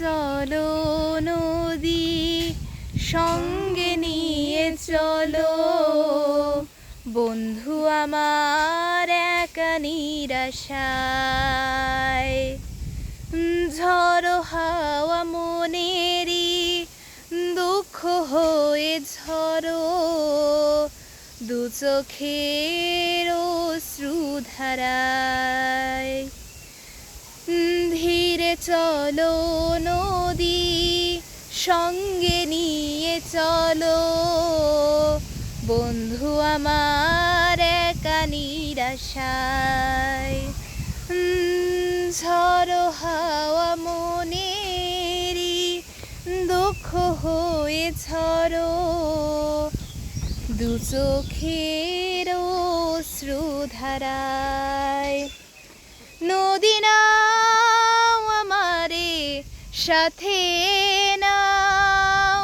চলো নদী সঙ্গে নিয়ে চলো, বন্ধু আমার একা নিরাশায়। ঝড়ো হাওয়া মনেরই দুঃখ হয়ে ঝরো, দু চোখের অশ্রুধারায়। ধীরে চলো নদী সঙ্গে নিয়ে চলো, বন্ধু আমার একা নিরাশায়। ঝড়ো হাওয়া মনেরই দুঃখ হয়ে ঝরো, দু চোখের অশ্রুধারায়। নদী নাও আমারে সাথে নাও,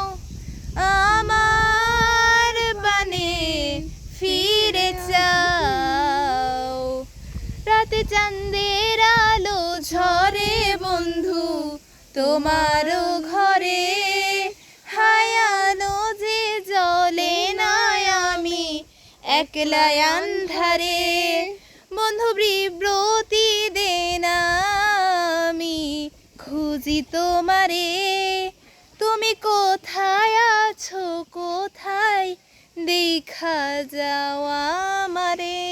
আমার বানে ফিরে যাও। রাতে চাঁদের আলো ঝরে বন্ধু তোমারও ঘরে, হায় আলো যে জ্বলে না আমি একলা আন্ধারে। বন্ধু বিব্রতি দেন আমি খুঁজি তোমারে, তুমি কোথায় আছো কোথায় দেখা যাও আমারে।